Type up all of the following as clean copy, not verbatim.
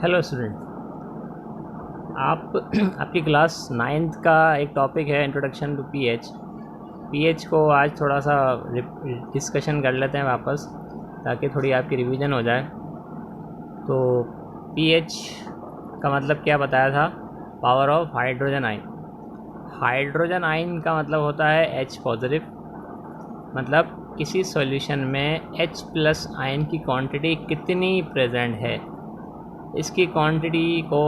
Hello student, आप आपकी class 9th का एक टॉपिक है इंट्रोडक्शन टू पीएच को आज थोड़ा सा डिस्कशन कर लेते हैं वापस, ताकि थोड़ी आपकी रिवीजन हो जाए। तो पीएच का मतलब क्या बताया था? Power of hydrogen ion. Hydrogen ion का मतलब होता है H पॉजिटिव, मतलब किसी सॉल्यूशन में H प्लस आयन की क्वांटिटी कितनी प्रेजेंट है। इसकी क्वांटिटी को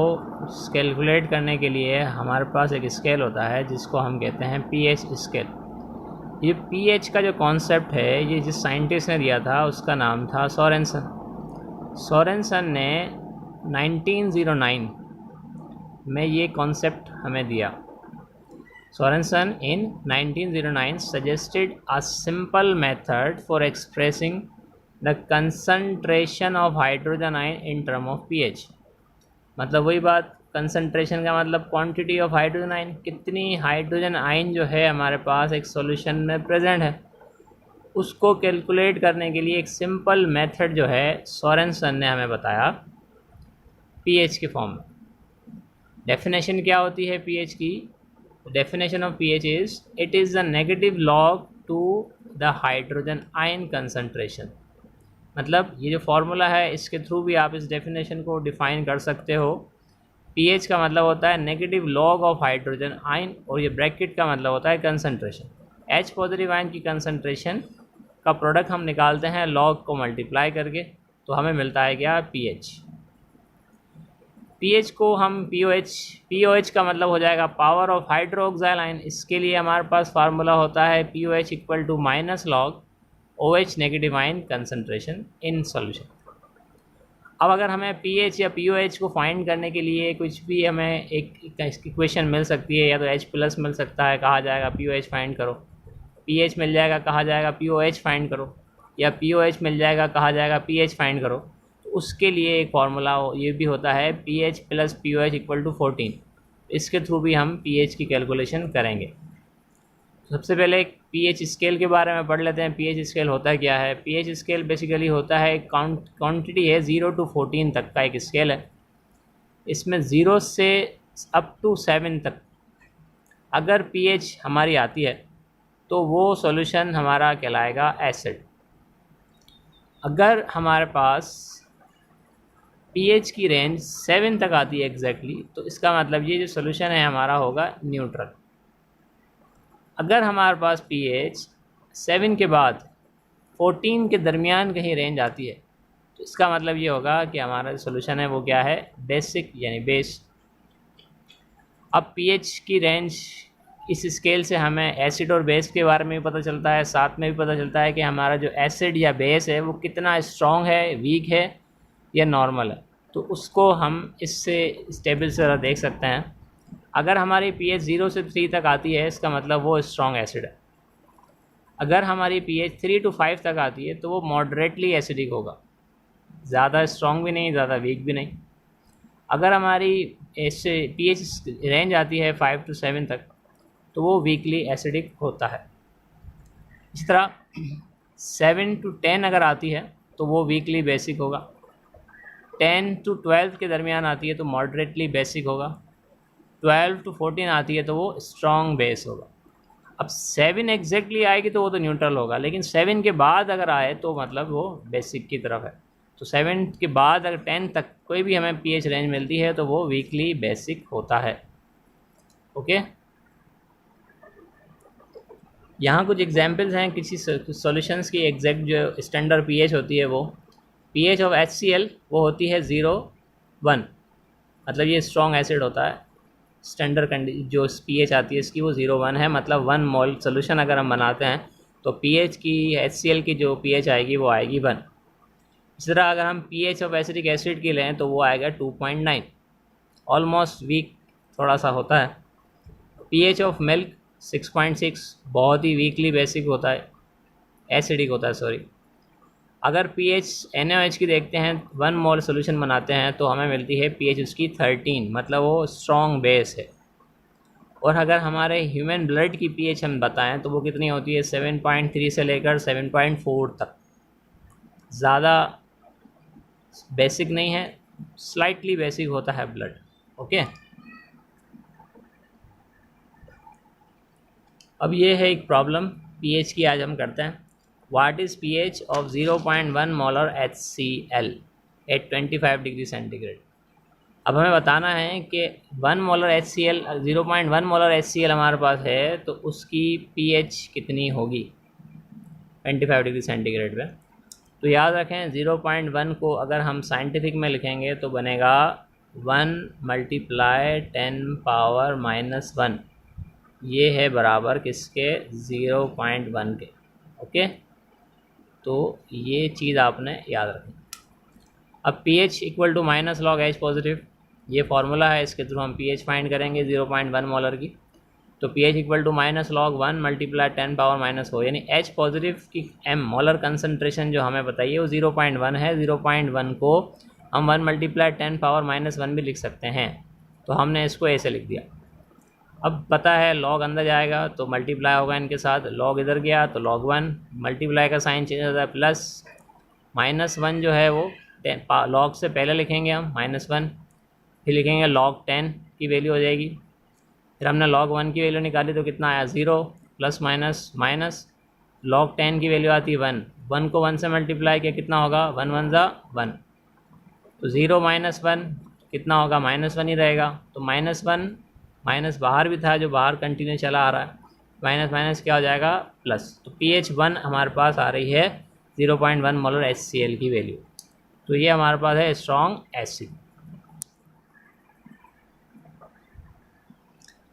कैलकुलेट करने के लिए हमारे पास एक स्केल होता है जिसको हम कहते हैं पीएच स्केल। ये पीएच का जो कॉन्सेप्ट है, ये जिस साइंटिस्ट ने दिया था उसका नाम था सोरेनसन। सोरेनसन ने 1909 में ये कॉन्सेप्ट हमें दिया। Sorensen in 1909 suggested a simple method for expressing the concentration of hydrogen ion in term of pH। मतलब वही बात, कंसंट्रेशन का मतलब क्वांटिटी ऑफ हाइड्रोजन आयन, कितनी हाइड्रोजन आयन जो है हमारे पास एक सॉल्यूशन में प्रेजेंट है, उसको कैलकुलेट करने के लिए एक सिंपल मेथड जो है सोरेनसन ने हमें बताया पीएच के फॉर्म में। डेफिनेशन क्या होती है पीएच की? Definition of pH is it is the negative log to the hydrogen ion concentration. मतलब ये जो फॉर्मूला है, इसके थ्रू भी आप इस डेफिनेशन को डिफ़ाइन कर सकते हो। पीएच का मतलब होता है negative log of hydrogen ion, और ये ब्रैकेट का मतलब होता है कंसंट्रेशन। H पॉजिटिव आयन की कंसंट्रेशन का प्रोडक्ट हम निकालते हैं लॉग को मल्टीप्लाई करके, तो हमें मिलता है क्या? पीएच। पीएच को हम पीओएच का मतलब हो जाएगा पावर ऑफ हाइड्रोक्साइल आयन। इसके लिए हमारे पास फार्मूला होता है pOH equal to minus log OH negative ion concentration in solution. अब अगर हमें पीएच या पीओएच को फाइंड करने के लिए कुछ भी हमें एक इक्वेशन मिल सकती है, या तो H प्लस मिल सकता है, कहा जाएगा पीओएच फाइंड करो। पीएच मिल जाएगा, कहा जाएगा पीओएच फाइंड करो, या पीओएच मिल जाएगा, कहा जाएगा पीएच फाइंड करो। तो उसके लिए एक फार्मूला ये भी होता है pH plus pOH equal to 14। इसके थ्रू भी हम पीएच की कैलकुलेशन करेंगे। सबसे पहले पीएच स्केल के बारे में पढ़ लेते हैं। पीएच स्केल होता है क्या है? पीएच स्केल बेसिकली होता है क्वांटिटी है 0 to 14 तक का एक स्केल है। इसमें 0 से अप टू 7 तक अगर पीएच हमारी आती है तो वो सॉल्यूशन हमारा कहलाएगा एसिड। अगर हमारे पास पीएच की रेंज 7 तक आती है एग्जैक्टली, तो इसका मतलब ये जो सॉल्यूशन है हमारा होगा न्यूट्रल। अगर हमारे पास पीएच 7 के बाद 14 के दरमियान कहीं रेंज आती है, तो इसका मतलब ये होगा कि हमारा जो सोल्यूशन है वो क्या है? बेसिक यानी बेस। अब पीएच की रेंज इस स्केल से हमें एसिड और बेस के बारे में भी पता चलता है, साथ में भी पता चलता है कि हमारा जो एसिड या बेस है वो कितना स्ट्रॉन्ग है, वीक है या नॉर्मल है। तो उसको हम इससे इस टेबल से देख सकते हैं। अगर हमारी पीएच 0 से 3 तक आती है, इसका मतलब वो स्ट्रॉन्ग एसिड है। अगर हमारी पीएच 3 to 5 तक आती है तो वो मॉडरेटली एसिडिक होगा, ज़्यादा स्ट्रॉन्ग भी नहीं, ज़्यादा वीक भी नहीं। अगर हमारी इससे पीएच रेंज आती है 5 to 7 तक, तो वो वीकली एसिडिक होता है। इस तरह 7 to 10 अगर आती है तो वो वीकली बेसिक होगा। 10 to 12 के दरमियान आती है तो मॉडरेटली बेसिक होगा। 12 to 14 आती है तो वो स्ट्रॉन्ग बेस होगा। अब 7 एग्जैक्टली आएगी तो वो तो न्यूट्रल होगा, लेकिन 7 के बाद अगर आए तो मतलब वो बेसिक की तरफ है। तो 7 के बाद अगर 10 तक कोई भी हमें पीएच रेंज मिलती है तो वो वीकली बेसिक होता है। ओके, यहाँ कुछ एग्जांपल्स हैं किसी सॉल्यूशंस की एग्जैक्ट जो स्टैंडर्ड पीएच होती है। वो पीएच ऑफ HCl वो होती है 0.1, मतलब ये स्ट्रॉन्ग एसिड होता है। स्टैंडर्ड जो पीएच आती है इसकी वो 0.1 है, मतलब 1 मोल सोल्यूशन अगर हम बनाते हैं तो पीएच की HCl की जो पीएच आएगी वो आएगी 1। इस तरह अगर हम पीएच ऑफ एसिडिक एसिड की लें तो वो आएगा 2.9, ऑलमोस्ट वीक थोड़ा सा होता है। पीएच ऑफ मिल्क 6.6, बहुत ही वीकली बेसिक होता है, एसिडिक होता है सॉरी। अगर पीएच NaOH की देखते हैं, 1 मोल सोल्यूशन बनाते हैं तो हमें मिलती है पीएच उसकी 13, मतलब वो स्ट्रॉन्ग बेस है। और अगर हमारे ह्यूमन ब्लड की पीएच हम बताएं तो वो कितनी होती है? 7.3 से लेकर 7.4 तक। ज़्यादा बेसिक नहीं है, स्लाइटली बेसिक होता है ब्लड। ओके, अब ये है एक प्रॉब्लम पीएच की, आज हम करते हैं। What is pH of 0.1 molar HCl at 25 degree centigrade. अब हमें बताना है कि 1 मोलर HCl 0.1 मोलर HCl हमारे पास है, तो उसकी पीएच कितनी होगी 25 डिग्री सेंटीग्रेड पे। तो याद रखें 0.1 को अगर हम साइंटिफिक में लिखेंगे तो बनेगा 1 मल्टीप्लाई 10 पावर -1, ये है बराबर किसके 0.1 के। ओके, तो ये चीज़ आपने याद रखनी। अब pH equal to minus log H positive, ये फार्मूला है, इसके थ्रू हम pH फाइंड करेंगे 0.1 मोलर की। तो pH equal to minus log 1 multiply 10 power -4, यानी H पॉजिटिव की M मोलर कंसनट्रेशन जो हमें बताइए वो 0.1 है। 0.1 को हम 1 मल्टीप्लाई 10 पावर -1 भी लिख सकते हैं, तो हमने इसको ऐसे लिख दिया। अब पता है लॉग अंदर जाएगा तो मल्टीप्लाई होगा इनके साथ, लॉग इधर गया तो log 1, मल्टीप्लाई का साइन चेंज होता है प्लस, -1 जो है वो लॉग से पहले लिखेंगे हम -1, फिर लिखेंगे log 10 की वैल्यू हो जाएगी। फिर हमने log 1 की वैल्यू निकाली तो कितना आया 0, प्लस माइनस माइनस, log 10 की वैल्यू आती है 1, 1 को 1 से मल्टीप्लाई किया कितना होगा 1 1 ज़ा 1, तो 0 -1 कितना होगा -1 ही रहेगा। तो -1 माइनस बाहर भी था जो बाहर कंटिन्यू चला आ रहा है, माइनस माइनस क्या हो जाएगा प्लस। तो pH 1 हमारे पास आ रही है 0.1 मोलर HCl की वैल्यू, तो ये हमारे पास है स्ट्रॉन्ग एसिड।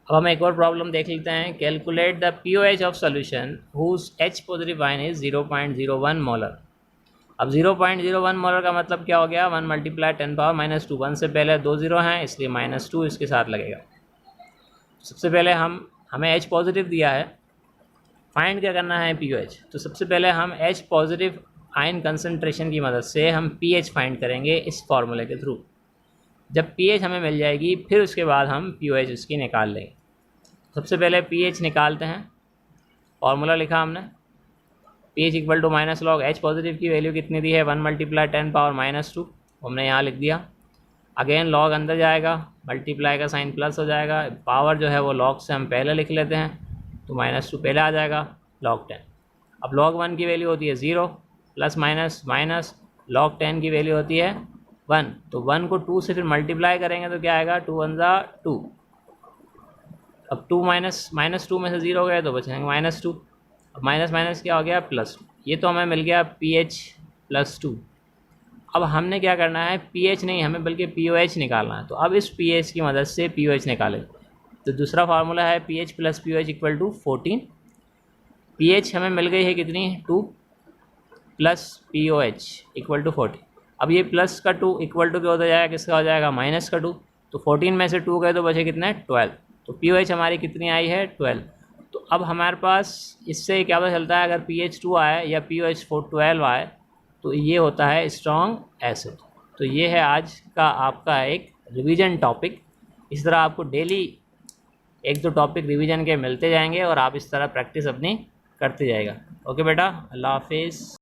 अब हम एक और प्रॉब्लम देख लेते हैं। Calculate the pOH of solution whose H positive ion is 0.01 molar. अब 0.01 मोलर का मतलब क्या हो गया 1 मल्टीप्लाई 10 पावर -2, 1 से पहले 2 0 हैं इसलिए -2 इसके साथ लगेगा। सबसे पहले हमें H पॉजिटिव दिया है, फाइंड क्या करना है pOH। तो सबसे पहले हम H पॉजिटिव आयन कंसंट्रेशन की मदद से हम pH फाइंड करेंगे इस फार्मूले के थ्रू। जब pH हमें मिल जाएगी फिर उसके बाद हम pOH उसकी निकाल लेंगे। सबसे पहले pH निकालते हैं, फार्मूला लिखा हमने, pH equal to minus log H positive की वैल्यू कितनी दी है 1 मल्टीप्लाई 10 पावर -2, हमने यहाँ लिख दिया। अगेन लॉग अंदर जाएगा, मल्टीप्लाई का साइन प्लस हो जाएगा, पावर जो है वो लॉग से हम पहले लिख लेते हैं, तो -2 पहले आ जाएगा log 10। अब log 1 की वैल्यू होती है 0, प्लस माइनस माइनस log 10 की वैल्यू होती है 1, तो 1 को 2 से फिर मल्टीप्लाई करेंगे तो क्या आएगा 2 1 ज़ा 2। अब 2 -2 में से 0 गए तो बचेंगे -2, अब माइनस माइनस क्या हो गया प्लस, ये तो हमें मिल गया pH +2। अब हमने क्या करना है pH नहीं हमें बल्कि pOH निकालना है, तो अब इस pH की मदद से pOH निकालें। तो दूसरा फार्मूला है pH plus pOH equal to 14। pH हमें मिल गई है कितनी 2 प्लस pOH इक्वल टू 40। अब ये प्लस का 2 इक्वल टू क्या होता जाएगा, किसका हो जाएगा माइनस का 2, तो 14 में से 2 गए तो बचे कितने 12, तो pOH हमारी कितनी आई है 12। तो अब हमारे पास इससे क्या पता चलता है अगर pH 2 आए या pOH 12 आए तो ये होता है स्ट्रॉन्ग एसिड। तो ये है आज का आपका एक रिवीजन टॉपिक। इस तरह आपको डेली 1-2 टॉपिक रिवीजन के मिलते जाएंगे और आप इस तरह प्रैक्टिस अपनी करते जाएगा। ओके बेटा, अल्लाह हाफिज़।